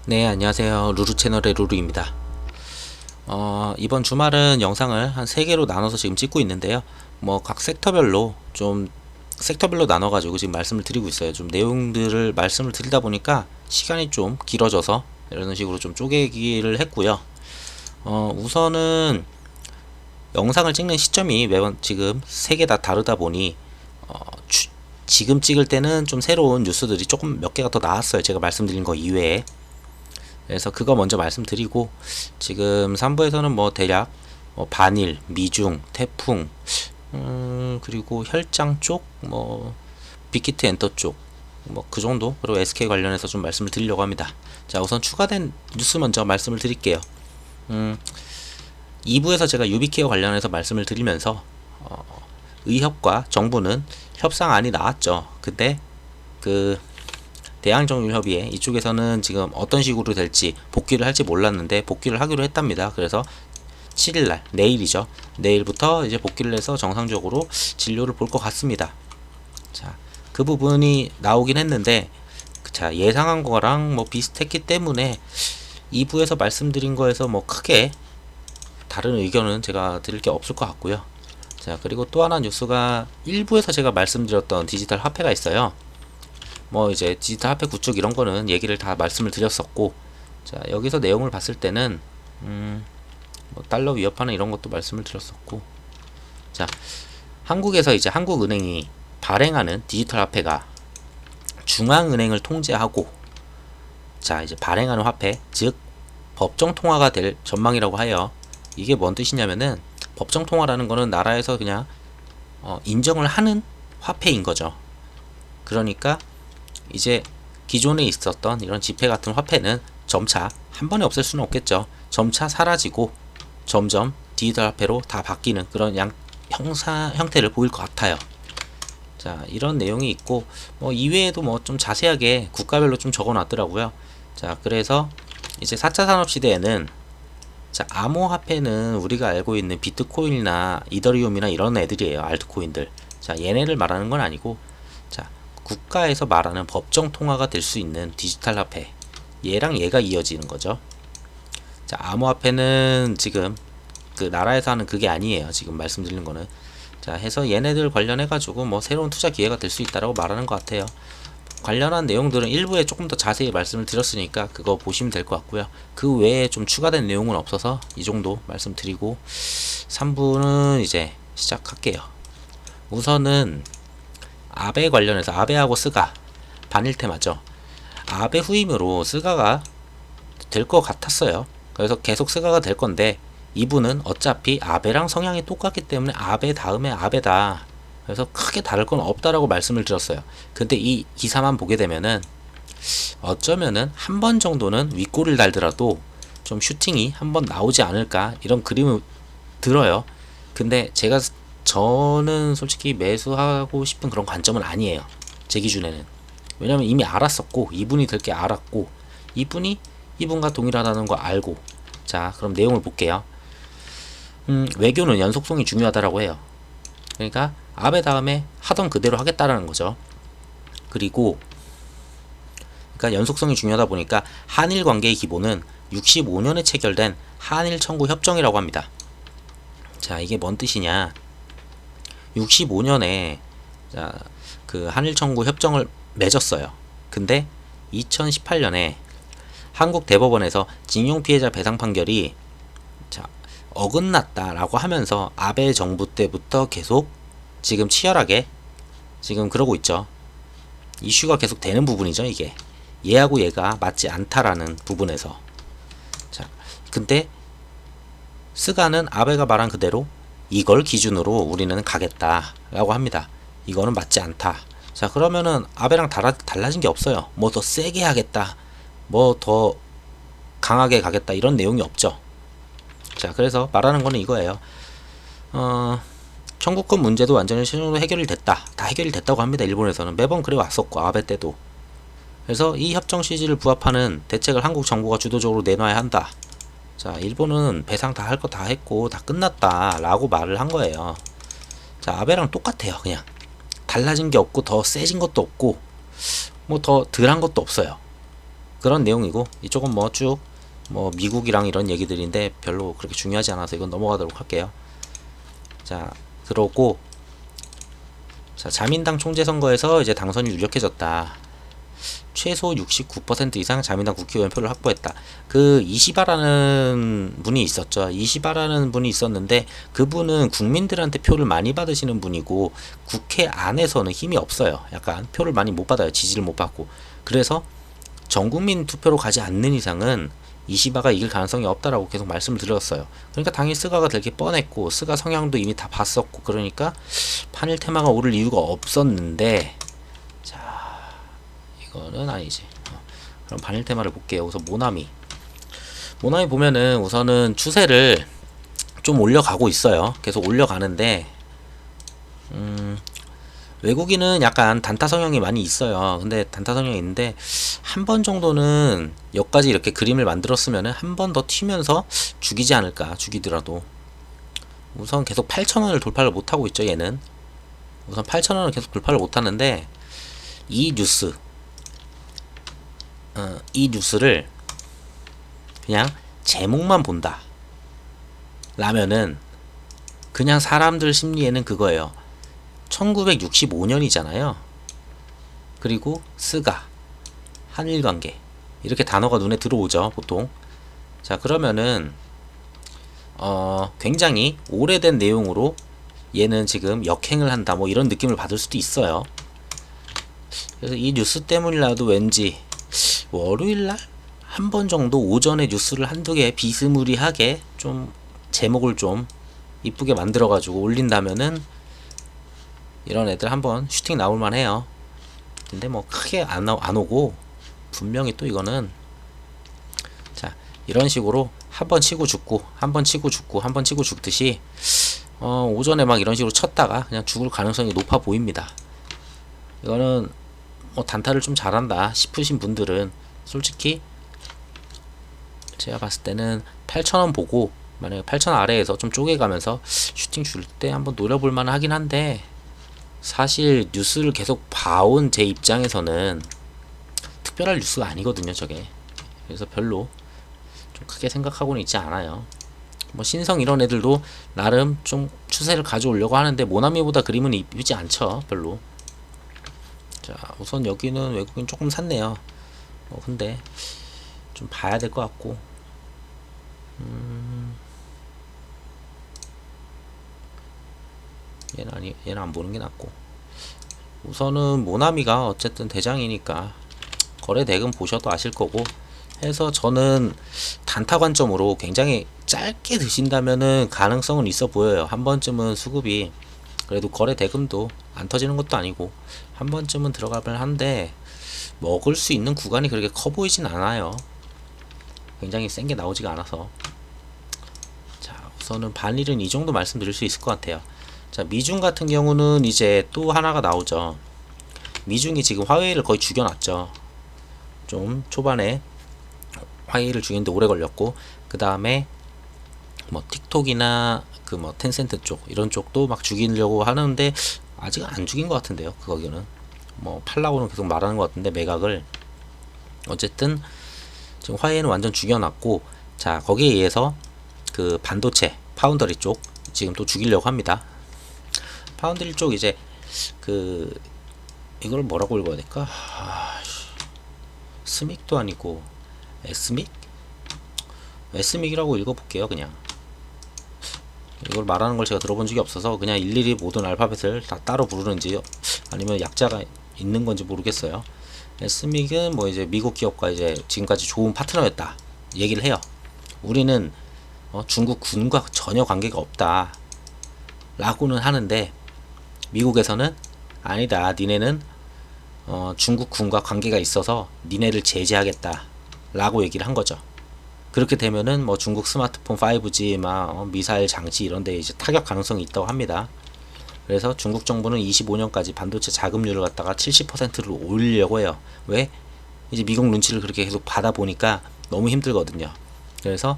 네, 안녕하세요. 루루 채널의 루루입니다. 이번 주말은 영상을 한 3개로 나눠서 지금 찍고 있는데요. 각 섹터별로 나눠가지고 지금 말씀을 드리고 있어요. 좀 내용들을 말씀을 드리다 보니까 시간이 좀 길어져서 이런 식으로 좀 쪼개기를 했고요. 우선은 영상을 찍는 시점이 매번 지금 3개 다 다르다 보니, 어, 지금 찍을 때는 좀 새로운 뉴스들이 조금 몇 개가 더 나왔어요. 제가 말씀드린 거 이외에. 그래서 그거 먼저 말씀드리고, 지금 3부에서는 대략 반일, 미중, 태풍, 그리고 혈장 쪽, 빅히트 엔터 쪽, 그 정도, 그리고 SK 관련해서 좀 말씀을 드리려고 합니다. 자, 우선 추가된 뉴스 먼저 말씀을 드릴게요. 2부에서 제가 유비케어 관련해서 말씀을 드리면서, 의협과 정부는 협상안이 나왔죠. 근데 그 대한정유협의회 이쪽에서는 지금 어떤 식으로 될지 복귀를 할지 몰랐는데 복귀를 하기로 했답니다. 그래서 7일날 내일이죠. 내일부터 이제 복귀를 해서 정상적으로 진료를 볼 것 같습니다. 자, 그 부분이 나오긴 했는데, 자, 예상한 거랑 비슷했기 때문에 2부에서 말씀드린 거에서 크게 다른 의견은 제가 드릴 게 없을 것 같고요. 자, 그리고 또 하나 뉴스가 1부에서 제가 말씀드렸던 디지털 화폐가 있어요. 이제 디지털 화폐 구축 이런 거는 얘기를 다 말씀을 드렸었고, 자, 여기서 내용을 봤을 때는 달러 위협하는 이런 것도 말씀을 드렸었고, 자, 한국에서 이제 한국은행이 발행하는 디지털 화폐가 중앙은행을 통제하고, 자, 이제 발행하는 화폐, 즉 법정 통화가 될 전망이라고 하여. 이게 뭔 뜻이냐면은, 법정 통화라는 거는 나라에서 그냥 인정을 하는 화폐인 거죠. 그러니까 이제 기존에 있었던 이런 지폐 같은 화폐는 점차 한 번에 없앨 수는 없겠죠. 점차 사라지고 점점 디지털 화폐로 다 바뀌는 그런 형태를 보일 것 같아요. 자, 이런 내용이 있고, 이외에도 좀 자세하게 국가별로 좀 적어 놨더라고요. 자, 그래서 이제 4차 산업 시대에는, 자, 암호화폐는 우리가 알고 있는 비트코인이나 이더리움이나 이런 애들이에요. 알트코인들. 자, 얘네를 말하는 건 아니고, 자, 국가에서 말하는 법정 통화가 될 수 있는 디지털 화폐, 얘랑 얘가 이어지는 거죠. 자, 암호화폐는 지금 그 나라에서 하는 그게 아니에요. 지금 말씀드리는 거는. 자, 해서 얘네들 관련해 가지고 새로운 투자 기회가 될 수 있다라고 말하는 것 같아요. 관련한 내용들은 일부에 조금 더 자세히 말씀을 드렸으니까 그거 보시면 될 것 같고요. 그 외에 좀 추가된 내용은 없어서 이 정도 말씀드리고 3부는 이제 시작할게요. 우선은 아베 관련해서, 아베하고 스가 반일 테마죠. 아베 후임으로 스가가 될 것 같았어요. 그래서 계속 스가가 될 건데, 이분은 어차피 아베랑 성향이 똑같기 때문에 아베 다음에 아베다. 그래서 크게 다를 건 없다라고 말씀을 드렸어요. 근데 이 기사만 보게 되면은 어쩌면은 한 번 정도는 윗골을 달더라도 좀 슈팅이 한 번 나오지 않을까, 이런 그림을 들어요. 근데 저는 솔직히 매수하고 싶은 그런 관점은 아니에요. 제 기준에는. 왜냐면 이미 알았었고, 이분이 될 게 알았고, 이분이 이분과 동일하다는 거 알고. 자, 그럼 내용을 볼게요. 외교는 연속성이 중요하다라고 해요. 그러니까 아베 다음에 하던 그대로 하겠다라는 거죠. 그리고 그러니까 연속성이 중요하다 보니까 한일 관계의 기본은 65년에 체결된 한일 청구 협정이라고 합니다. 자, 이게 뭔 뜻이냐? 65년에 그 한일 청구 협정을 맺었어요. 근데 2018년에 한국 대법원에서 징용 피해자 배상 판결이 어긋났다라고 하면서 아베 정부 때부터 계속 지금 치열하게 지금 그러고 있죠. 이슈가 계속 되는 부분이죠, 이게. 얘하고 얘가 맞지 않다라는 부분에서. 자, 근데 스가는 아베가 말한 그대로 이걸 기준으로 우리는 가겠다라고 합니다. 이거는 맞지 않다. 자, 그러면은 아베랑 달라진 게 없어요. 더 세게 하겠다, 더 강하게 가겠다, 이런 내용이 없죠. 자, 그래서 말하는 거는 이거예요. 청구권 문제도 완전히 최종적으로 해결이 됐다. 다 해결이 됐다고 합니다. 일본에서는 매번 그래 왔었고, 아베 때도. 그래서 이 협정 취지를 부합하는 대책을 한국 정부가 주도적으로 내놔야 한다. 자, 일본은 배상 다 할 거 다 했고 다 끝났다 라고 말을 한 거예요. 자, 아베랑 똑같아요. 그냥 달라진 게 없고 더 세진 것도 없고 더 덜한 것도 없어요. 그런 내용이고, 이쪽은 뭐 쭉 뭐 미국이랑 이런 얘기들인데 별로 그렇게 중요하지 않아서 이건 넘어가도록 할게요. 자, 그러고 자, 자민당 총재 선거에서 이제 당선이 유력해졌다. 최소 69% 이상 자민당 국회의원 표를 확보했다. 그 이시바라는 분이 있었죠. 이시바라는 분이 있었는데 그분은 국민들한테 표를 많이 받으시는 분이고 국회 안에서는 힘이 없어요. 약간 표를 많이 못 받아요. 지지를 못 받고. 그래서 전국민 투표로 가지 않는 이상은 이시바가 이길 가능성이 없다라고 계속 말씀을 드렸어요. 그러니까 당연히 스가가 되게 뻔했고 스가 성향도 이미 다 봤었고 그러니까 판일 테마가 오를 이유가 없었는데, 자, 이거는 아니지. 그럼 반일 테마를 볼게요. 우선 모나미 보면은 우선은 추세를 좀 올려가고 있어요. 계속 올려가는데 외국인은 약간 단타 성향이 많이 있어요. 근데 단타 성향이 있는데 한 번 정도는 여기까지 이렇게 그림을 만들었으면은 한 번 더 튀면서 죽이지 않을까. 죽이더라도 우선 계속 8,000원을 돌파를 못하고 있죠. 얘는 우선 8,000원을 계속 돌파를 못하는데 이 뉴스를 그냥 제목만 본다 라면은 그냥 사람들 심리에는 그거예요. 1965년이잖아요. 그리고 스가, 한일관계 이렇게 단어가 눈에 들어오죠 보통. 자, 그러면은 굉장히 오래된 내용으로 얘는 지금 역행을 한다 뭐 이런 느낌을 받을 수도 있어요. 그래서 이 뉴스 때문이라도 왠지 월요일날 한 번 정도 오전에 뉴스를 한두 개 비스무리하게 좀 제목을 좀 이쁘게 만들어 가지고 올린다면은 이런 애들 한번 슈팅 나올만 해요. 근데 뭐 크게 안 오고 분명히 또 이거는 자, 이런 식으로 한 번 치고 죽고 한 번 치고 죽고 한 번 치고 죽듯이 오전에 막 이런 식으로 쳤다가 그냥 죽을 가능성이 높아 보입니다. 이거는 뭐 단타를 좀 잘한다 싶으신 분들은 솔직히 제가 봤을 때는 8,000원 보고 만약에 8,000원 아래에서 좀 쪼개가면서 슈팅 줄 때 한번 노려볼 만 하긴 한데, 사실 뉴스를 계속 봐온 제 입장에서는 특별할 뉴스가 아니거든요 저게. 그래서 별로 좀 크게 생각하고는 있지 않아요. 뭐 신성 이런 애들도 나름 좀 추세를 가져오려고 하는데 모나미보다 그림은 이쁘지 않죠 별로. 자, 우선 여기는 외국인 조금 샀네요. 근데 좀 봐야 될 것 같고, 얘는 안 보는 게 낫고. 우선은 모나미가 어쨌든 대장이니까 거래 대금 보셔도 아실 거고 해서 저는 단타 관점으로 굉장히 짧게 드신다면은 가능성은 있어 보여요. 한 번쯤은 수급이 그래도 거래 대금도 안 터지는 것도 아니고 한 번쯤은 들어가면 한데 먹을 수 있는 구간이 그렇게 커 보이진 않아요. 굉장히 센 게 나오지가 않아서. 자, 우선은 반일은 이 정도 말씀드릴 수 있을 것 같아요. 자, 미중 같은 경우는 이제 또 하나가 나오죠. 미중이 지금 화웨이를 거의 죽여놨죠. 좀 초반에 화웨이를 죽이는데 오래 걸렸고, 그 다음에 뭐 틱톡이나 그 뭐 텐센트 쪽 이런 쪽도 막 죽이려고 하는데 아직 안 죽인 것 같은데요. 거기는 뭐 팔라고는 계속 말하는 것 같은데 매각을. 어쨌든 지금 화웨이는 완전 죽여놨고, 자, 거기에 의해서 그 반도체 파운더리 쪽 지금 또 죽이려고 합니다. 파운드리 쪽 이제 그 이걸 뭐라고 읽어야 될까? 스믹도 아니고 에스믹? 에스믹이라고 읽어볼게요. 그냥 이걸 말하는 걸 제가 들어본 적이 없어서 그냥 일일이 모든 알파벳을 다 따로 부르는지 아니면 약자가 있는 건지 모르겠어요. 에스믹은 뭐 이제 미국 기업과 이제 지금까지 좋은 파트너였다 얘기를 해요. 우리는 중국 군과 전혀 관계가 없다 라고는 하는데 미국에서는 아니다, 니네는 중국 군과 관계가 있어서 니네를 제재하겠다 라고 얘기를 한 거죠. 그렇게 되면은 뭐 중국 스마트폰 5G 막 미사일 장치 이런데 이제 타격 가능성이 있다고 합니다. 그래서 중국 정부는 25년까지 반도체 자금률을 갖다가 70%를 올리려고 해요. 왜? 이제 미국 눈치를 그렇게 계속 받아 보니까 너무 힘들거든요. 그래서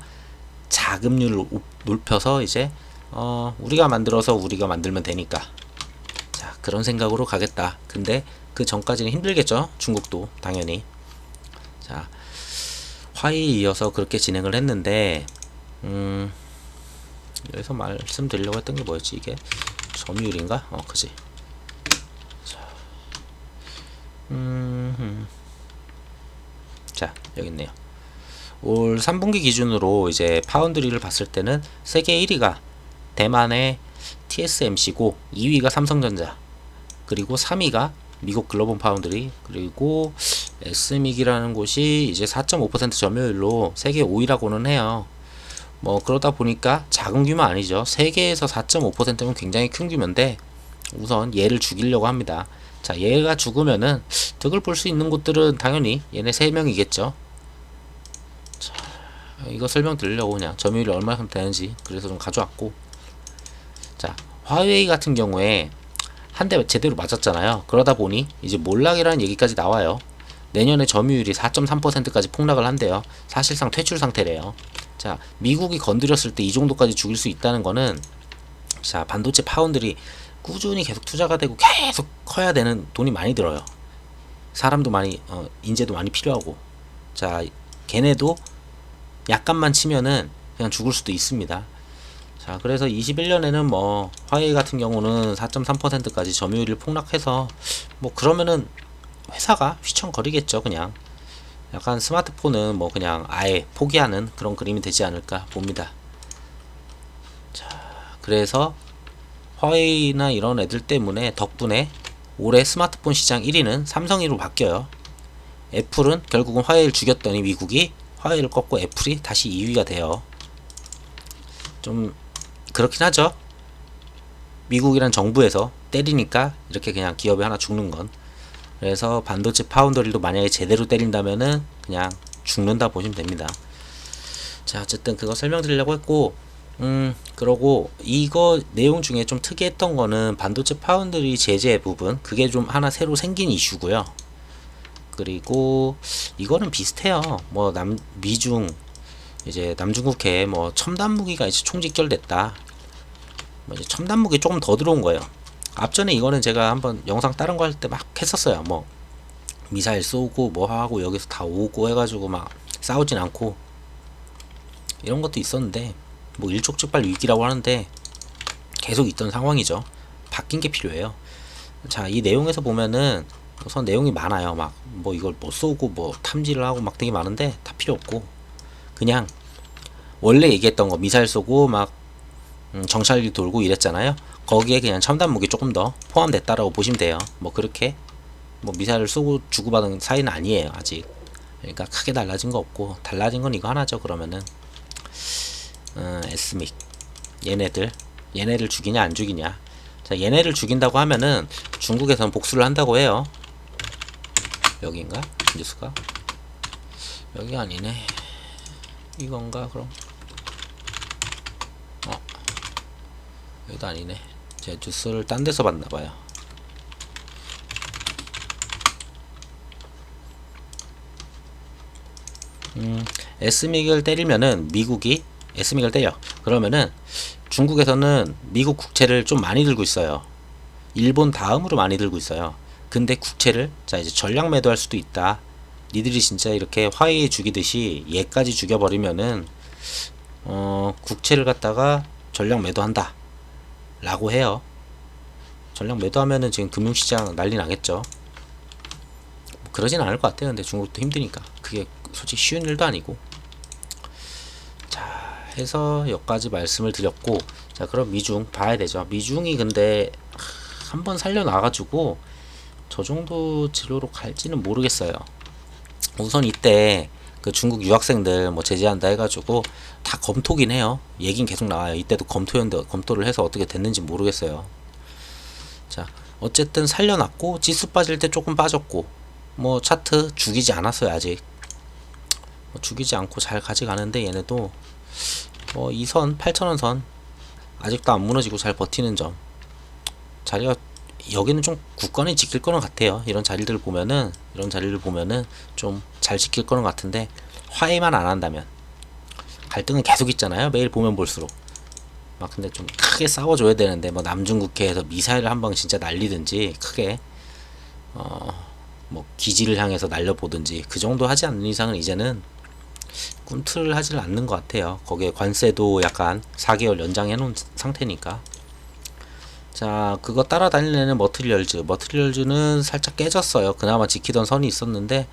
자금률을 높여서 이제 우리가 만들어서 우리가 만들면 되니까, 자, 그런 생각으로 가겠다. 근데 그 전까지는 힘들겠죠. 중국도 당연히. 자, 화이에 이어서 그렇게 진행을 했는데 여기서 말씀드리려고 했던 게 뭐였지? 이게 점유율인가? 그지. 자, 여기 있네요. 올 3분기 기준으로 이제 파운드리를 봤을 때는 세계 1위가 대만의 TSMC고 2위가 삼성전자, 그리고 3위가 미국 글로벌 파운드리, 그리고 SMIC이라는 곳이 이제 4.5% 점유율로 세계 5위라고는 해요. 뭐 그러다 보니까 작은 규모 아니죠. 세계에서 4.5%면 굉장히 큰 규모인데 우선 얘를 죽이려고 합니다. 자, 얘가 죽으면은 득을 볼 수 있는 곳들은 당연히 얘네 3명이겠죠. 자, 이거 설명드리려고 그냥 점유율이 얼마나 되는지 그래서 좀 가져왔고, 자, 화웨이 같은 경우에 한 대 제대로 맞았잖아요. 그러다 보니 이제 몰락이라는 얘기까지 나와요. 내년에 점유율이 4.3%까지 폭락을 한대요. 사실상 퇴출 상태래요. 자, 미국이 건드렸을 때 이 정도까지 죽일 수 있다는 거는, 자, 반도체 파운드리 꾸준히 계속 투자가 되고 계속 커야 되는 돈이 많이 들어요. 사람도 많이 인재도 많이 필요하고. 자, 걔네도 약간만 치면은 그냥 죽을 수도 있습니다. 자, 그래서 21년에는 뭐 화웨이 같은 경우는 4.3%까지 점유율이 폭락해서 뭐 그러면은 회사가 휘청거리겠죠. 그냥 약간 스마트폰은 뭐 그냥 아예 포기하는 그런 그림이 되지 않을까 봅니다. 자, 그래서 화웨이나 이런 애들 때문에 덕분에 올해 스마트폰 시장 1위는 삼성이로 바뀌어요. 애플은 결국은 화웨이를 죽였더니 미국이 화웨이를 꺾고 애플이 다시 2위가 돼요. 좀 그렇긴 하죠. 미국이란 정부에서 때리니까 이렇게 그냥 기업이 하나 죽는 건. 그래서 반도체 파운더리도 만약에 제대로 때린다면은 그냥 죽는다 보시면 됩니다. 자, 어쨌든 그거 설명드리려고 했고, 그러고 이거 내용 중에 좀 특이했던 거는 반도체 파운드리 제재 부분, 그게 좀 하나 새로 생긴 이슈고요. 그리고 이거는 비슷해요. 뭐 미중 이제 남중국해 뭐 첨단 무기가 이제 총집결됐다. 뭐 이제 첨단 무기 조금 더 들어온 거예요. 앞전에 이거는 제가 한번 영상 다른 거 할 때 막 했었어요. 뭐 미사일 쏘고 뭐 하고 여기서 다 오고 해가지고 막 싸우진 않고 이런 것도 있었는데, 뭐 일촉즉발 위기라고 하는데 계속 있던 상황이죠. 바뀐 게 필요해요. 자, 이 내용에서 보면은 우선 내용이 많아요. 막 뭐 이걸 뭐 쏘고 뭐 탐지를 하고 막 되게 많은데 다 필요 없고, 그냥 원래 얘기했던 거 미사일 쏘고 막 정찰기 돌고 이랬잖아요. 거기에 그냥 첨단 무기 조금 더 포함됐다라고 보시면 돼요. 뭐 그렇게 뭐 미사일을 쏘고 주고받은 사이는 아니에요 아직. 그러니까 크게 달라진 거 없고, 달라진 건 이거 하나죠. 그러면은 SMIC 얘네를 죽이냐 안 죽이냐. 자, 얘네를 죽인다고 하면은 중국에서는 복수를 한다고 해요. 여기인가? 뉴스가? 여기 아니네. 이건가 그럼? 여기도 아니네. 제가 뉴스를 딴 데서 봤나봐요. SMIC을 때리면은 미국이 SMIC을 때려. 그러면은 중국에서는 미국 국채를 좀 많이 들고 있어요. 일본 다음으로 많이 들고 있어요. 근데 국채를 자 이제 전략 매도할 수도 있다. 니들이 진짜 이렇게 화웨이 죽이듯이 얘까지 죽여버리면은 국채를 갖다가 전략 매도한다 라고 해요. 전략 매도하면은 지금 금융시장 난리 나겠죠. 뭐 그러진 않을 것 같아요. 근데 중국도 힘드니까 그게 솔직히 쉬운 일도 아니고. 자, 해서 여기까지 말씀을 드렸고, 자, 그럼 미중 봐야 되죠. 미중이 근데 한번 살려놔가지고 저 정도 진로로 갈지는 모르겠어요. 우선 이때 그 중국 유학생들 뭐 제재한다 해가지고 다 검토긴 해요. 얘긴 계속 나와요. 이때도 검토를 해서 어떻게 됐는지 모르겠어요. 자, 어쨌든 살려놨고 지수 빠질 때 조금 빠졌고, 뭐 차트 죽이지 않았어요 아직. 뭐 죽이지 않고 잘 가져가는데 얘네도 뭐 이 선 8,000원 선 아직도 안 무너지고 잘 버티는 점. 자리가 여기는 좀 굳건히 지킬 거는 같아요. 이런 자리를 보면은 좀 잘 지킬 거는 같은데, 화해만 안 한다면. 갈등은 계속 있잖아요. 매일 보면 볼수록. 막 근데 좀 크게 싸워줘야 되는데 뭐 남중국해에서 미사일을 한 방 진짜 날리든지 크게 뭐 기지를 향해서 날려보든지 그 정도 하지 않는 이상은 이제는 꿈틀을 하질 않는 것 같아요. 거기에 관세도 약간 4개월 연장해 놓은 상태니까. 자, 그거 따라다니는 머트리얼즈는 살짝 깨졌어요. 그나마 지키던 선이 있었는데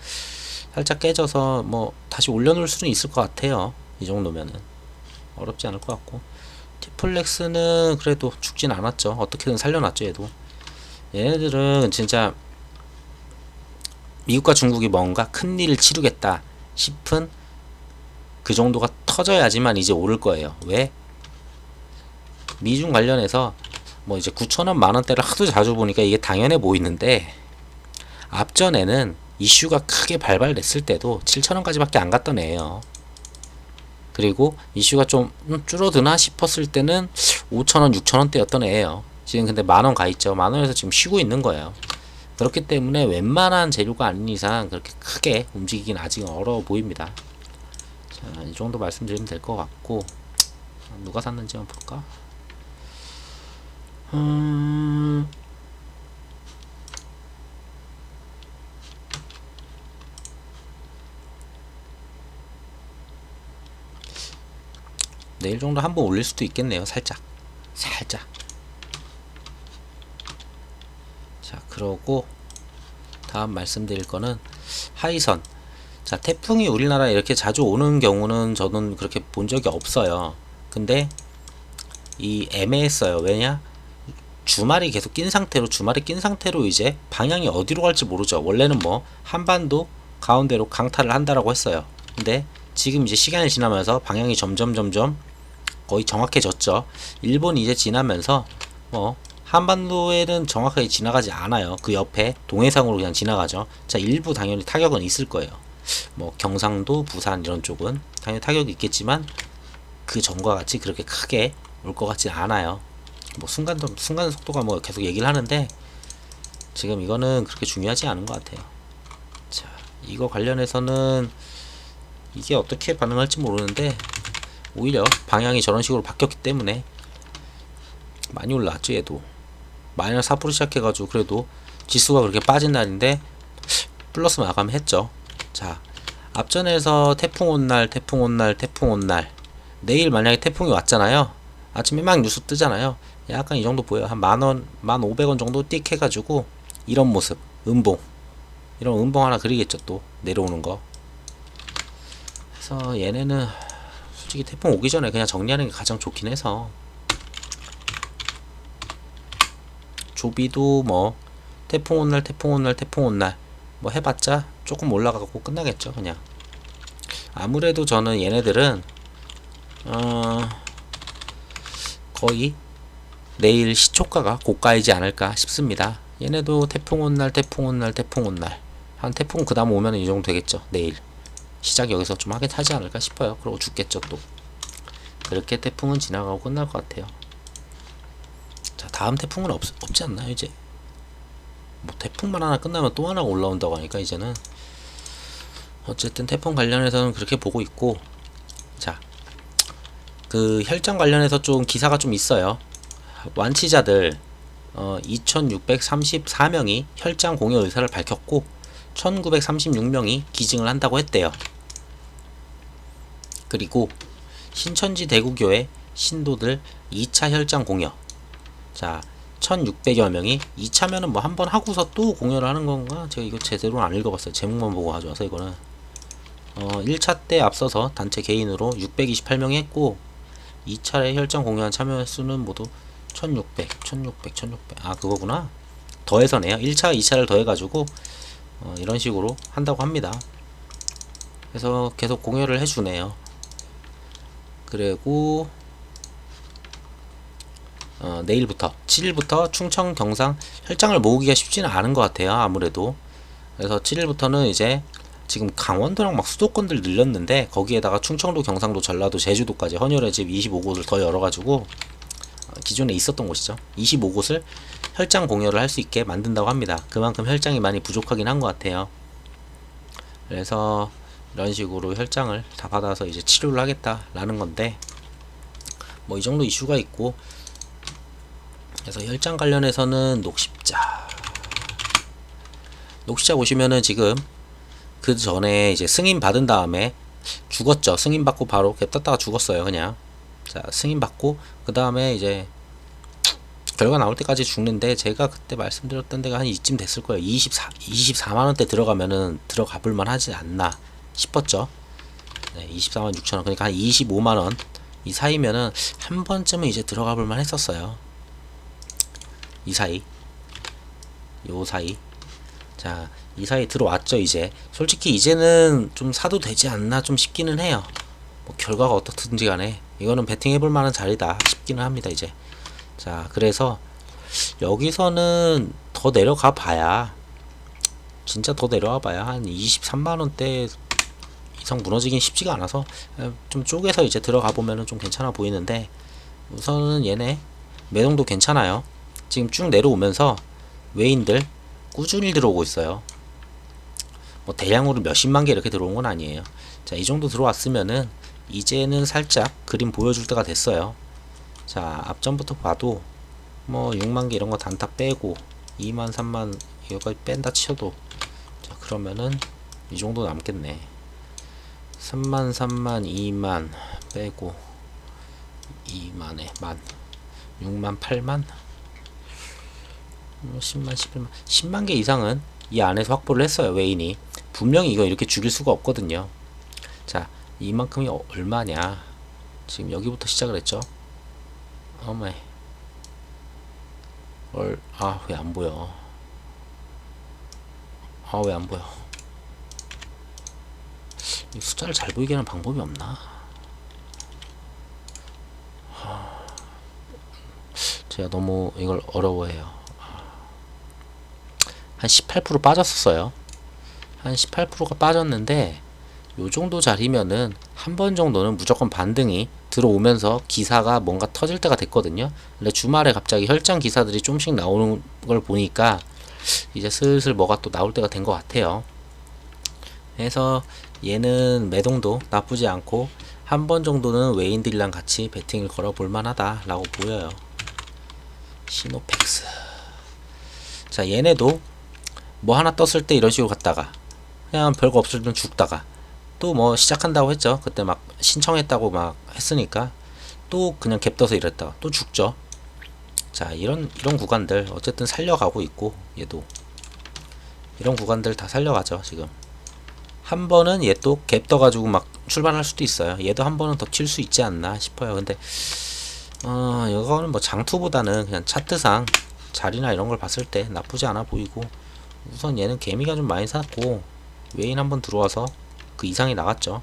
살짝 깨져서 뭐 다시 올려놓을 수는 있을 것 같아요. 이 정도면은 어렵지 않을 것 같고, 티플렉스는 그래도 죽진 않았죠. 어떻게든 살려놨죠. 얘네들은 진짜 미국과 중국이 뭔가 큰 일을 치르겠다 싶은 그 정도가 터져야지만 이제 오를 거예요. 왜? 미중 관련해서 뭐 이제 9천원 만원대를 하도 자주 보니까 이게 당연해 보이는데, 앞전에는 이슈가 크게 발발됐을 때도 7천원까지밖에 안 갔던 애예요. 그리고 이슈가 좀 줄어드나 싶었을 때는 5천원 6천원대였던 애예요. 지금 근데 만원 가있죠. 만원에서 지금 쉬고 있는 거예요. 그렇기 때문에 웬만한 재료가 아닌 이상 그렇게 크게 움직이긴 아직 어려워 보입니다. 자, 이 정도 말씀드리면 될 것 같고, 누가 샀는지 한번 볼까? 내일 정도 한번 올릴 수도 있겠네요. 살짝. 자, 그러고 다음 말씀드릴 거는 하이선. 자, 태풍이 우리나라에 이렇게 자주 오는 경우는 저는 그렇게 본 적이 없어요. 근데 이 애매했어요. 왜냐? 주말이 낀 상태로 이제 방향이 어디로 갈지 모르죠. 원래는 뭐 한반도 가운데로 강타를 한다라고 했어요. 근데 지금 이제 시간이 지나면서 방향이 점점 거의 정확해졌죠. 일본이 이제 지나면서 뭐 한반도에는 정확하게 지나가지 않아요. 그 옆에 동해상으로 그냥 지나가죠. 자, 일부 당연히 타격은 있을 거예요. 뭐 경상도, 부산 이런 쪽은 당연히 타격이 있겠지만 그 전과 같이 그렇게 크게 올 것 같지 않아요. 뭐 순간 속도가 뭐 계속 얘기를 하는데 지금 이거는 그렇게 중요하지 않은 것 같아요. 자, 이거 관련해서는 이게 어떻게 반응할지 모르는데 오히려 방향이 저런 식으로 바뀌었기 때문에 많이 올라왔죠. 얘도 마이너스 4% 시작해가지고 그래도 지수가 그렇게 빠진 날인데 플러스 마감했죠. 자, 앞전에서 태풍 온 날 내일 만약에 태풍이 왔잖아요. 아침에 막 뉴스 뜨잖아요. 약간 이 정도 보여요. 한 만원, 1,500원 정도 띡 해가지고 이런 모습, 이런 음봉 하나 그리겠죠. 또 내려오는 거. 그래서 얘네는 솔직히 태풍 오기 전에 그냥 정리하는 게 가장 좋긴 해서, 조비도 뭐 태풍 온 날 뭐 해봤자 조금 올라가고 끝나겠죠. 그냥 아무래도 저는 얘네들은 거의 내일 시초가가 고가이지 않을까 싶습니다. 얘네도 태풍 온 날 한 태풍 그 다음 오면 이 정도 되겠죠. 내일 시작 여기서 좀 하긴 하지 않을까 싶어요. 그러고 죽겠죠. 또 그렇게 태풍은 지나가고 끝날 것 같아요. 자, 다음 태풍은 없지 않나요? 이제 뭐 태풍만 하나 끝나면 또 하나가 올라온다고 하니까 이제는 어쨌든 태풍 관련해서는 그렇게 보고 있고, 자, 그 혈장 관련해서 좀 기사가 좀 있어요. 완치자들 2634명이 혈장 공여 의사를 밝혔고 1936명이 기증을 한다고 했대요. 그리고 신천지 대구교회 신도들 2차 혈장 공여, 자 1600여 명이 2차면은 뭐 한 번 하고서 또 공여를 하는 건가? 제가 이거 제대로 안 읽어봤어요. 제목만 보고 가져와서. 이거는 1차 때 앞서서 단체 개인으로 628명이 했고 2차에 혈장 공여한 참여 수는 모두 1600. 아, 그거구나. 더해서네요. 1차, 2차를 더해가지고 이런 식으로 한다고 합니다. 그래서 계속 공여를 해주네요. 그리고 내일부터 7일부터 충청 경상 혈장을 모으기가 쉽지는 않은 것 같아요. 아무래도. 그래서 7일부터는 이제 지금 강원도랑 막 수도권들 늘렸는데 거기에다가 충청도, 경상도, 전라도, 제주도까지 헌혈의 집 25곳을 더 열어가지고 기존에 있었던 곳이죠. 25곳을 혈장 공여를 할 수 있게 만든다고 합니다. 그만큼 혈장이 많이 부족하긴 한 것 같아요. 그래서 이런 식으로 혈장을 다 받아서 이제 치료를 하겠다라는 건데, 뭐 이 정도 이슈가 있고, 그래서 혈장 관련해서는 녹십자 보시면은 지금 그 전에 이제 승인 받은 다음에 죽었죠. 승인 받고 바로 갭 떴다가 죽었어요. 그냥. 자, 승인 받고 그 다음에 이제 결과 나올 때까지 죽는데, 제가 그때 말씀드렸던 데가 한 이쯤 됐을 거예요. 24만 원대 들어가면은 들어가 볼만 하지 않나 싶었죠. 네, 24만 6천 원. 그러니까 한 25만 원 이 사이면은 한 번쯤은 이제 들어가 볼만 했었어요. 이 사이, 요 사이. 자, 이 사이 들어왔죠. 이제 솔직히 이제는 좀 사도 되지 않나 좀 싶기는 해요. 뭐 결과가 어떻든지 간에 이거는 베팅 해볼 만한 자리다 싶기는 합니다. 이제. 자, 그래서 여기서는 더 내려가 봐야, 진짜 더 내려가 봐야 한 23만 원대 이상 무너지긴 쉽지가 않아서 좀 쪼개서 이제 들어가 보면은 좀 괜찮아 보이는데, 우선은 얘네 매동도 괜찮아요. 지금 쭉 내려오면서 외인들 꾸준히 들어오고 있어요. 뭐 대량으로 몇십만 개 이렇게 들어온 건 아니에요. 자, 이 정도 들어왔으면은 이제는 살짝 그림 보여줄 때가 됐어요. 자, 앞전부터 봐도 뭐 6만 개 이런 거 단타 빼고 2만 3만 여기까지 뺀다 치셔도, 자, 그러면은 이 정도 남겠네. 3만 3만 2만 빼고 2만에 만 6만 8만 10만 11만 10만 개 이상은 이 안에서 확보를 했어요. 외인이 분명히 이거 이렇게 죽일 수가 없거든요. 자, 이만큼이 얼마냐. 지금 여기부터 시작을 했죠. 어메 왜 안 보여. 왜 안 보여. 이 숫자를 잘 보이게 하는 방법이 없나. 제가 너무 이걸 어려워해요. 한 18% 빠졌었어요. 한 18%가 빠졌는데, 요 정도 자리면은 한 번 정도는 무조건 반등이 들어오면서 기사가 뭔가 터질 때가 됐거든요. 근데 주말에 갑자기 혈장 기사들이 좀씩 나오는 걸 보니까 이제 슬슬 뭐가 또 나올 때가 된 것 같아요. 그래서 얘는 매동도 나쁘지 않고 한 번 정도는 외인들이랑 같이 베팅을 걸어 볼 만하다 라고 보여요. 시노펙스. 자, 얘네도 뭐 하나 떴을 때 이런 식으로 갔다가 그냥 별거 없을 땐 죽다가 또 뭐 시작한다고 했죠. 그때 막 신청했다고 막 했으니까 또 그냥 갭 떠서 이랬다가 또 죽죠. 자, 이런 구간들 어쨌든 살려가고 있고, 얘도 이런 구간들 다 살려가죠. 지금 한 번은 얘 또 갭 떠가지고 막 출발할 수도 있어요. 얘도 한 번은 더 칠 수 있지 않나 싶어요. 근데 이거는 뭐 장투보다는 그냥 차트상 자리나 이런 걸 봤을 때 나쁘지 않아 보이고, 우선 얘는 개미가 좀 많이 샀고 외인 한번 들어와서 그 이상이 나갔죠.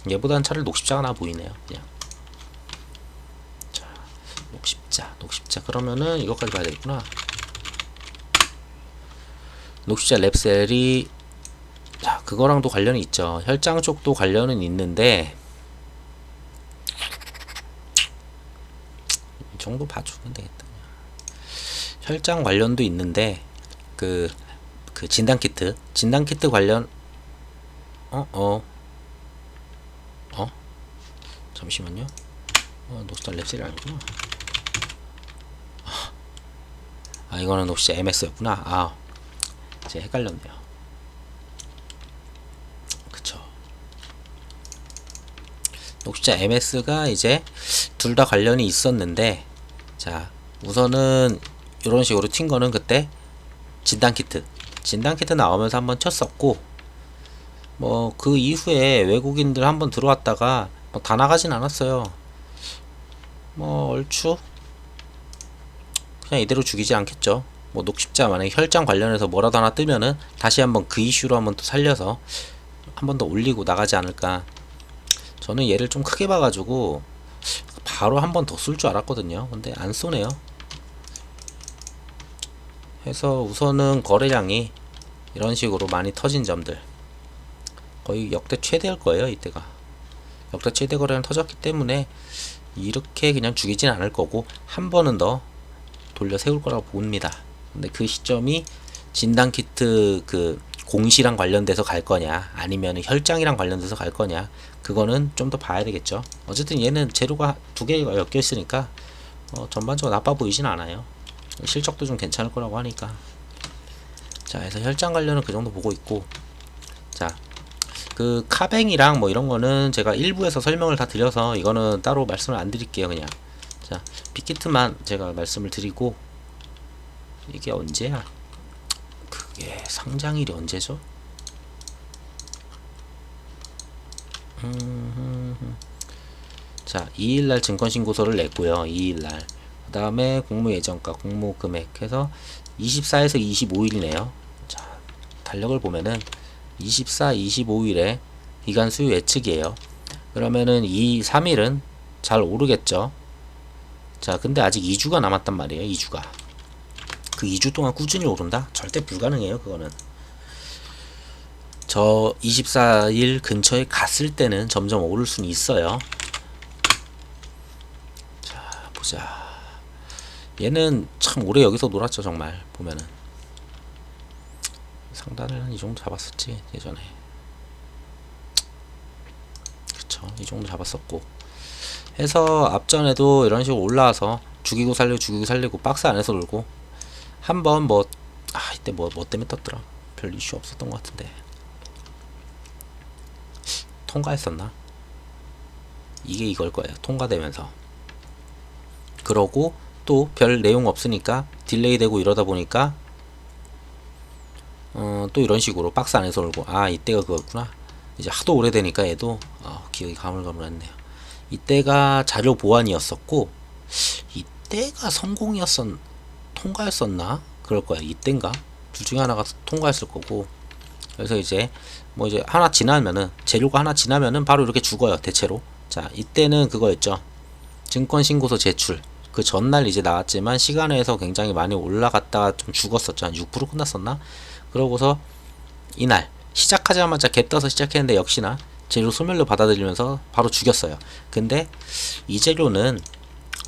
얘보다는 차라리 녹십자가 나 보이네요. 그냥. 자, 녹십자 그러면은 이것까지 봐야 되겠구나. 녹십자 랩셀이, 자, 그거랑도 관련이 있죠. 혈장 쪽도 관련은 있는데 이 정도 봐주면 되겠다. 혈장 관련도 있는데 그 진단키트 관련 잠시만요. 녹십자 랩셀이 아니구나. 이거는 녹십자 MS였구나. 제가 헷갈렸네요. 그쵸. 녹십자 MS가 이제 둘 다 관련이 있었는데, 자, 우선은 이런 식으로 튄 거는 그때 진단키트 나오면서 한번 쳤었고, 뭐 그 이후에 외국인들 한번 들어왔다가 뭐 다 나가진 않았어요. 뭐 얼추 그냥 이대로 죽이지 않겠죠. 뭐 녹십자 만약에 혈장 관련해서 뭐라도 하나 뜨면은 다시 한번 그 이슈로 한번 또 살려서 한 번 더 올리고 나가지 않을까. 저는 얘를 좀 크게 봐가지고 바로 한 번 더 쏠 줄 알았거든요. 근데 안 쏘네요. 해서 우선은 거래량이 이런 식으로 많이 터진 점들, 거의 역대 최대일 거예요. 이때가 역대 최대 거래량 터졌기 때문에 이렇게 그냥 죽이진 않을 거고 한 번은 더 돌려 세울 거라고 봅니다. 근데 그 시점이 진단키트 그 공시랑 관련돼서 갈 거냐 아니면 혈장이랑 관련돼서 갈 거냐, 그거는 좀 더 봐야 되겠죠. 어쨌든 얘는 재료가 두 개가 엮여 있으니까 전반적으로 나빠 보이진 않아요. 실적도 좀 괜찮을 거라고 하니까. 자, 그래서 혈장 관련은 그 정도 보고 있고, 자, 그 카뱅이랑 뭐 이런 거는 제가 일부에서 설명을 다 드려서 이거는 따로 말씀을 안 드릴게요. 그냥 자 빅히트만 제가 말씀을 드리고, 이게 언제야? 그게 상장일이 언제죠? 자 2일날 증권신고서를 냈고요. 2일날 그 다음에 공모예정가 공모금액 해서 24에서 25일이네요. 자 달력을 보면은 24, 25일에 기간 수요 예측이에요. 그러면은 3일은 잘 오르겠죠. 자 근데 아직 2주가 남았단 말이에요. 2주가 그 2주 동안 꾸준히 오른다? 절대 불가능해요. 그거는 저 24일 근처에 갔을 때는 점점 오를 수는 있어요. 자 보자. 얘는 참 오래 여기서 놀았죠. 정말 보면은 상단을 한 이 정도 잡았었지 예전에. 그쵸, 이 정도 잡았었고 해서 앞전에도 이런 식으로 올라와서 죽이고 살리고 박스 안에서 놀고 한번 뭐 이때 뭐 때문에 떴더라. 별 이슈 없었던 것 같은데 통과했었나? 이게 이걸 거예요. 통과되면서 그러고 또 별 내용 없으니까 딜레이 되고 이러다 보니까 또 이런 식으로 박스 안에서 놀고, 이때가 그거였구나. 이제 하도 오래되니까 얘도 기억이 가물가물했네요. 이때가 자료 보완이었었고, 이때가 통과였었나? 그럴 거야. 이때인가? 둘 중에 하나가 통과했을 거고. 그래서 이제 뭐 이제 하나 지나면은, 재료가 하나 지나면은 바로 이렇게 죽어요. 대체로. 자 이때는 그거였죠. 증권신고서 제출. 그 전날 이제 나왔지만 시간에서 굉장히 많이 올라갔다가 좀 죽었었죠. 한 6% 끝났었나? 그러고서 이날 시작하자마자 갭 떠서 시작했는데 역시나 재료 소멸로 받아들이면서 바로 죽였어요. 근데 이 재료는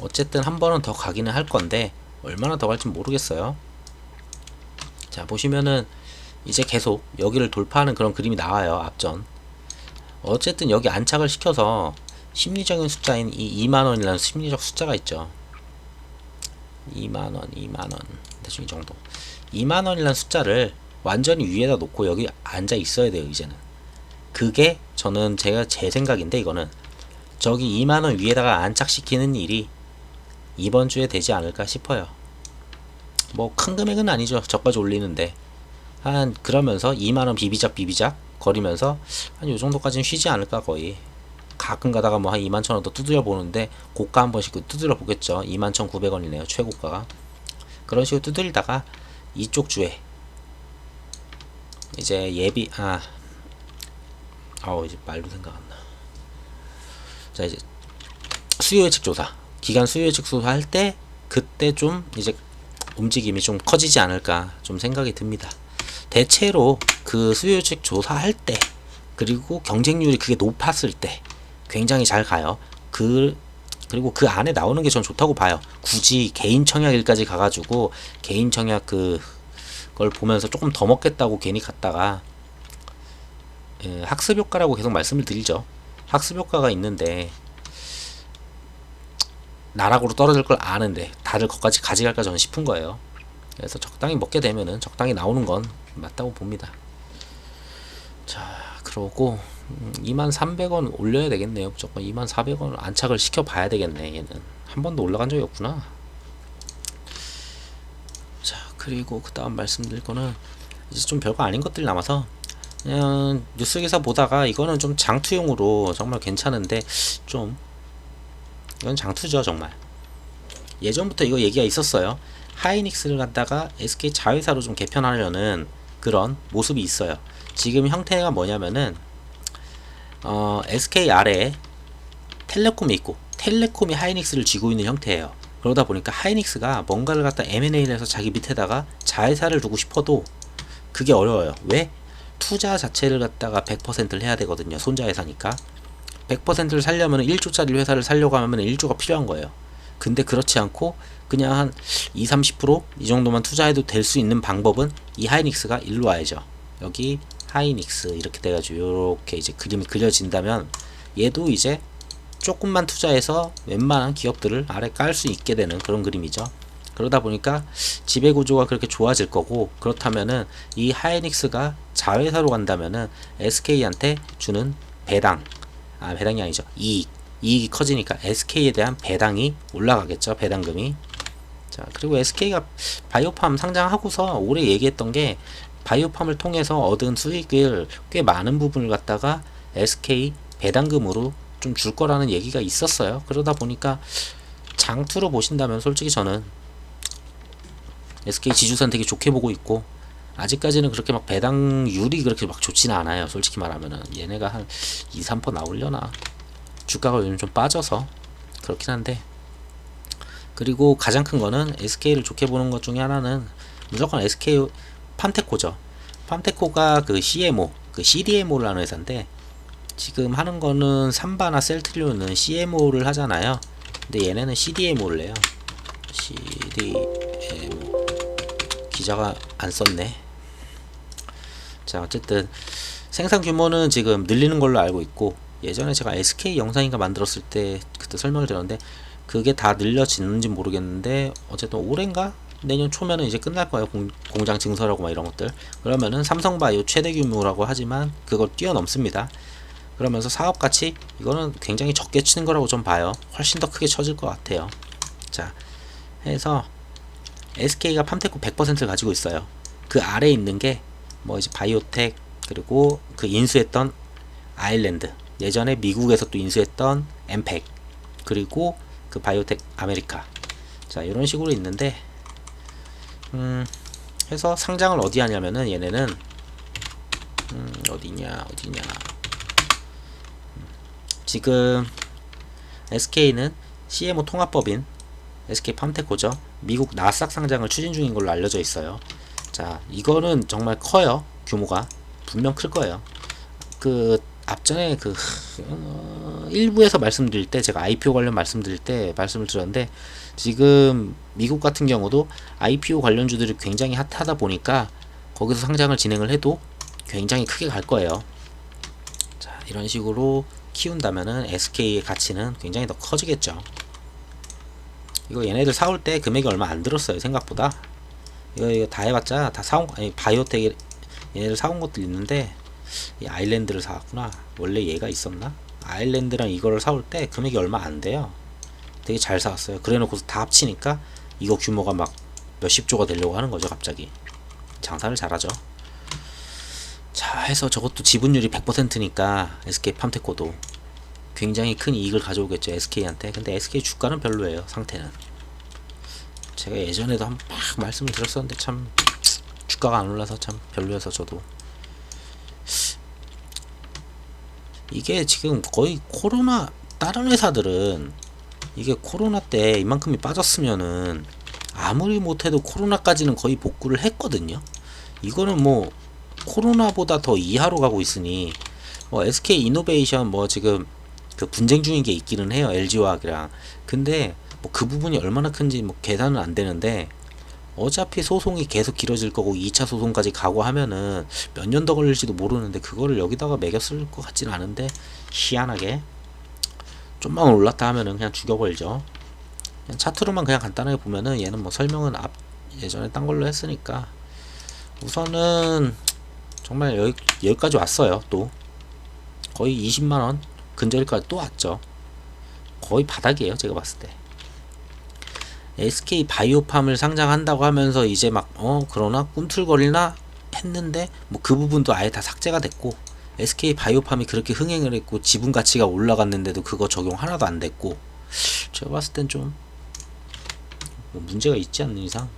어쨌든 한 번은 더 가기는 할 건데 얼마나 더 갈지 모르겠어요. 자 보시면은 이제 계속 여기를 돌파하는 그런 그림이 나와요. 앞전 어쨌든 여기 안착을 시켜서 심리적인 숫자인 이 2만원이라는 심리적 숫자가 있죠. 2만원 대충 이 정도 2만원이라는 숫자를 완전히 위에다 놓고 여기 앉아 있어야 돼요. 이제는 그게 저는 제 생각인데, 이거는 저기 2만원 위에다가 안착시키는 일이 이번 주에 되지 않을까 싶어요. 뭐 큰 금액은 아니죠. 저까지 올리는데 한 그러면서 2만원 비비작 거리면서 한 요정도까지는 쉬지 않을까. 거의 가끔 가다가 뭐 한 21,000원 더 두드려 보는데 고가 한 번씩 두드려 보겠죠. 21,900원이네요 최고가가. 그런 식으로 두드리다가 이쪽 주에 이제 이제 말도 생각 안 나. 자 이제 수요 예측 조사, 기간 수요 예측 조사할 때 그때 좀 이제 움직임이 좀 커지지 않을까 좀 생각이 듭니다. 대체로 그 수요 예측 조사할 때, 그리고 경쟁률이 그게 높았을 때 굉장히 잘 가요. 그리고 그 안에 나오는 게 전 좋다고 봐요. 굳이 개인 청약일까지 가가지고 개인 청약 그걸 보면서 조금 더 먹겠다고 괜히 갔다가 학습 효과라고 계속 말씀을 드리죠. 학습 효과가 있는데 나락으로 떨어질 걸 아는데 다들 거기까지 가져갈까 저는 싶은 거예요. 그래서 적당히 먹게 되면은 적당히 나오는 건 맞다고 봅니다. 자 그러고 23,000원 올려야 되겠네요. 무조건 24,000원 안착을 시켜 봐야 되겠네. 얘는 한 번도 올라간 적이 없구나. 자 그리고 그 다음 말씀드릴 거는 이제 좀 별거 아닌 것들이 남아서 그냥 뉴스 기사 보다가 이거는 좀 장투용으로 정말 괜찮은데, 좀 이건 장투죠 정말. 예전부터 이거 얘기가 있었어요. 하이닉스를 갖다가 SK 자회사로 좀 개편하려는 그런 모습이 있어요. 지금 형태가 뭐냐면은 SK 아래에 텔레콤이 있고 텔레콤이 하이닉스를 쥐고 있는 형태예요. 그러다 보니까 하이닉스가 뭔가를 갖다 M&A를 해서 자기 밑에다가 자회사를 두고 싶어도 그게 어려워요. 왜? 투자 자체를 갖다가 100%를 해야 되거든요. 손자회사니까 100%를 살려면 1조짜리 회사를 살려고 하면 1조가 필요한 거예요. 근데 그렇지 않고 그냥 한 20-30% 이 정도만 투자해도 될 수 있는 방법은 이 하이닉스가 일로 와야죠. 여기 하이닉스 이렇게 돼가지고 이렇게 이제 그림이 그려진다면 얘도 이제 조금만 투자해서 웬만한 기업들을 아래 깔 수 있게 되는 그런 그림이죠. 그러다 보니까 지배구조가 그렇게 좋아질 거고, 그렇다면은 이 하이닉스가 자회사로 간다면은 SK한테 주는 배당이 아니죠. 이익이 커지니까 SK에 대한 배당이 올라가겠죠. 배당금이. 자, 그리고 SK가 바이오팜 상장하고서 올해 얘기했던 게 바이오팜을 통해서 얻은 수익을 꽤 많은 부분을 갖다가 SK 배당금으로 좀 줄 거라는 얘기가 있었어요. 그러다 보니까 장투로 보신다면 솔직히 저는 SK 지주사는 되게 좋게 보고 있고, 아직까지는 그렇게 막 배당률이 그렇게 막 좋지는 않아요. 솔직히 말하면은 얘네가 한 2, 3% 나오려나. 주가가 요즘 좀 빠져서 그렇긴 한데, 그리고 가장 큰 거는 SK를 좋게 보는 것 중에 하나는 무조건 SK 팜테코죠. 팜테코가 그 CMO, 그 CDMO를 하는 회사인데, 지금 하는 거는 삼바나 셀트리온은 CMO를 하잖아요. 근데 얘네는 CDMO를 해요. CDMO. 기자가 안 썼네. 자, 어쨌든 생산 규모는 지금 늘리는 걸로 알고 있고, 예전에 제가 SK 영상인가 만들었을 때 그때 설명을 드렸는데 그게 다 늘려지는지 모르겠는데, 어쨌든 올해인가 내년 초면은 이제 끝날 거예요. 공장 증설하고 막 이런 것들. 그러면은 삼성바이오 최대 규모라고 하지만 그걸 뛰어넘습니다. 그러면서 사업 가치 이거는 굉장히 적게 치는 거라고 좀 봐요. 훨씬 더 크게 쳐질 것 같아요. 자, 해서 SK가 팜테코 100%를 가지고 있어요. 그 아래에 있는 게 뭐 이제 바이오텍, 그리고 그 인수했던 아일랜드, 예전에 미국에서 또 인수했던 엠팩, 그리고 그 바이오텍 아메리카. 자, 이런 식으로 있는데, 해서 상장을 어디 하냐면은 얘네는 어디냐 지금 SK는 CMO 통합법인 SK 팜테코죠. 미국 나스닥 상장을 추진 중인 걸로 알려져 있어요. 자, 이거는 정말 커요. 규모가 분명 클 거예요. 그 앞전에 그 일부에서 말씀드릴 때, 제가 IPO 관련 말씀드릴 때 말씀을 드렸는데, 지금 미국 같은 경우도 IPO 관련주들이 굉장히 핫하다 보니까 거기서 상장을 진행을 해도 굉장히 크게 갈 거예요. 자, 이런 식으로 키운다면은 SK의 가치는 굉장히 더 커지겠죠. 이거 얘네들 사올 때 금액이 얼마 안 들었어요. 생각보다. 이거 다 해봤자 다 사온, 아니 바이오텍 얘네들 사온 것도 있는데, 이 아일랜드를 사왔구나. 원래 얘가 있었나? 아일랜드랑 이거를 사올 때 금액이 얼마 안 돼요. 되게 잘 사왔어요. 그래놓고서 다 합치니까 이거 규모가 막 몇십조가 되려고 하는 거죠. 갑자기 장사를 잘하죠. 자, 해서 저것도 지분율이 100%니까 SK 팜테코도 굉장히 큰 이익을 가져오겠죠, SK한테. 근데 SK 주가는 별로예요. 상태는. 제가 예전에도 막 말씀을 드렸었는데 참 주가가 안 올라서 참 별로여서, 저도 이게 지금 거의 코로나, 다른 회사들은 이게 코로나 때 이만큼이 빠졌으면은 아무리 못해도 코로나까지는 거의 복구를 했거든요. 이거는 뭐 코로나보다 더 이하로 가고 있으니, 뭐 SK 이노베이션 뭐 지금 그 분쟁 중인 게 있기는 해요, LG화학이랑. 근데 뭐 그 부분이 얼마나 큰지 뭐 계산은 안 되는데, 어차피 소송이 계속 길어질 거고 2차 소송까지 가고 하면은 몇 년 더 걸릴지도 모르는데, 그거를 여기다가 매겨 쓸 것 같지는 않은데, 희한하게 좀만 올랐다 하면은 그냥 죽여버리죠. 그냥 차트로만 그냥 간단하게 보면은 얘는 뭐 설명은 예전에 딴 걸로 했으니까, 우선은 정말 여기까지 왔어요. 또 거의 20만원 근저리까지 또 왔죠. 거의 바닥이에요, 제가 봤을 때. SK 바이오팜을 상장한다고 하면서 이제 막 그러나 꿈틀거리나 했는데, 뭐 그 부분도 아예 다 삭제가 됐고, SK 바이오팜이 그렇게 흥행을 했고 지분 가치가 올라갔는데도 그거 적용 하나도 안 됐고, 제가 봤을 땐 좀 뭐 문제가 있지 않는 이상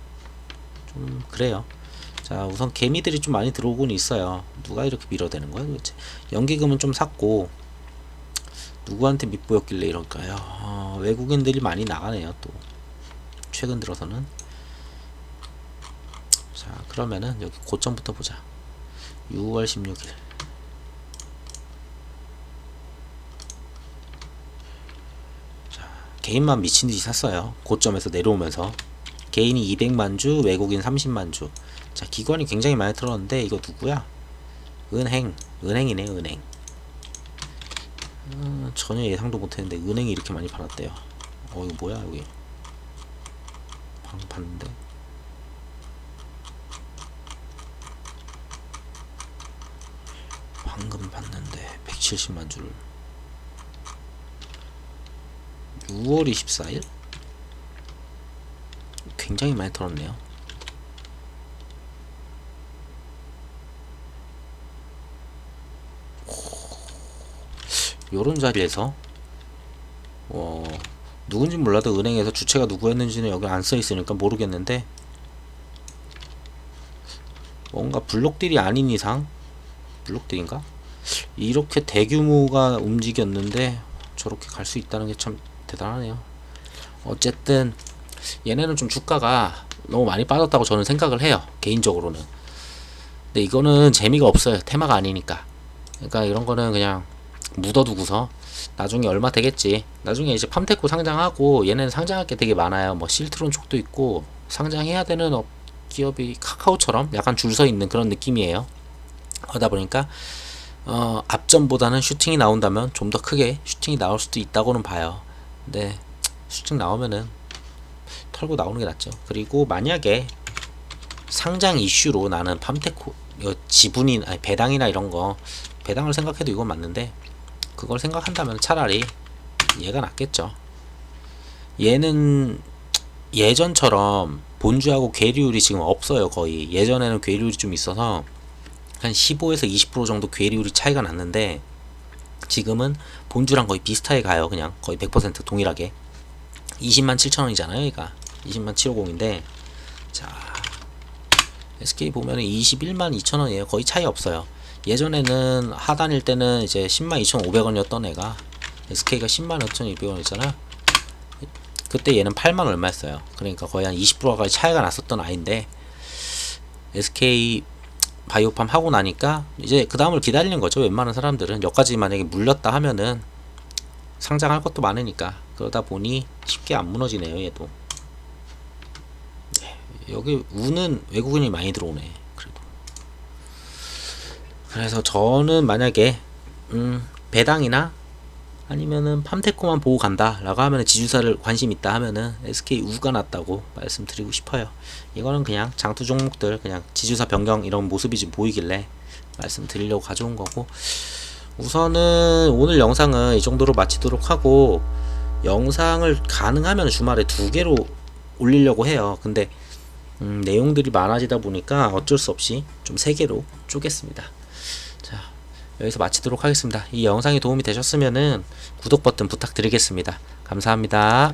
좀 그래요. 자, 우선 개미들이 좀 많이 들어오곤 있어요. 누가 이렇게 밀어대는 거야 도대체. 연기금은 좀 샀고, 누구한테 밑보였길래 이럴까요? 외국인들이 많이 나가네요, 또 최근 들어서는. 자, 그러면은 여기 고점부터 보자. 6월 16일. 자, 개인만 미친듯이 샀어요. 고점에서 내려오면서. 개인이 200만주, 외국인 30만주. 자, 기관이 굉장히 많이 들어왔는데, 이거 누구야? 은행이네, 은행. 전혀 예상도 못했는데 은행이 이렇게 많이 팔았대요. 이거 뭐야, 여기. 방금 봤는데. 70만 줄. 6월 24일? 굉장히 많이 털었네요. 요런 자리에서 누군지 몰라도 은행에서 주체가 누구였는지는 여기 안 써있으니까 모르겠는데, 뭔가 블록딜이 아닌 이상, 블록딜인가? 이렇게 대규모가 움직였는데 저렇게 갈 수 있다는 게 참 대단하네요. 어쨌든 얘네는 좀 주가가 너무 많이 빠졌다고 저는 생각을 해요, 개인적으로는. 근데 이거는 재미가 없어요, 테마가 아니니까. 그러니까 이런 거는 그냥 묻어두고서 나중에 얼마 되겠지. 나중에 이제 팜테코 상장하고, 얘네는 상장할 게 되게 많아요. 뭐 실트론 쪽도 있고, 상장해야 되는 기업이 카카오처럼 약간 줄 서 있는 그런 느낌이에요. 하다 보니까 앞전보다는 슈팅이 나온다면 좀 더 크게 슈팅이 나올 수도 있다고는 봐요. 근데 슈팅 나오면은 털고 나오는 게 낫죠. 그리고 만약에 상장 이슈로 나는 팜테코 지분이, 아니 배당이나 이런 거, 배당을 생각해도 이건 맞는데 그걸 생각한다면 차라리 얘가 낫겠죠. 얘는 예전처럼 본주하고 괴리율이 지금 없어요. 거의 예전에는 괴리율이 좀 있어서 한 15에서 20% 정도 괴리율이 차이가 났는데, 지금은 본주랑 거의 비슷하게 가요. 그냥 거의 100% 동일하게. 20만 7천원이잖아요 얘가. 20만 750인데, 자 SK 보면은 21만 2천원이에요. 거의 차이 없어요. 예전에는 하단일 때는 이제 10만 2,500원이었던 애가, SK가 10만 5,200원이잖아요. 그때 얘는 8만 얼마였어요. 그러니까 거의 한 20%까지 차이가 났었던 아이인데, SK 바이오팜 하고 나니까 이제 그 다음을 기다리는 거죠. 웬만한 사람들은 여기까지 만약에 물렸다 하면은 상장할 것도 많으니까. 그러다 보니 쉽게 안 무너지네요 얘도. 여기 우는 외국인이 많이 들어오네 그래도. 그래서 저는 만약에 배당이나 아니면은 팜테코만 보고 간다 라고 하면은, 지주사를 관심 있다 하면은 SK 우가 낫다고 말씀드리고 싶어요. 이거는 그냥 장투 종목들 그냥 지주사 변경 이런 모습이 좀 보이길래 말씀드리려고 가져온 거고, 우선은 오늘 영상은 이 정도로 마치도록 하고, 영상을 가능하면 주말에 2개로 올리려고 해요. 근데 내용들이 많아지다 보니까 어쩔 수 없이 좀 3개로 쪼갰습니다. 자, 여기서 마치도록 하겠습니다. 이 영상이 도움이 되셨으면은 구독 버튼 부탁드리겠습니다. 감사합니다.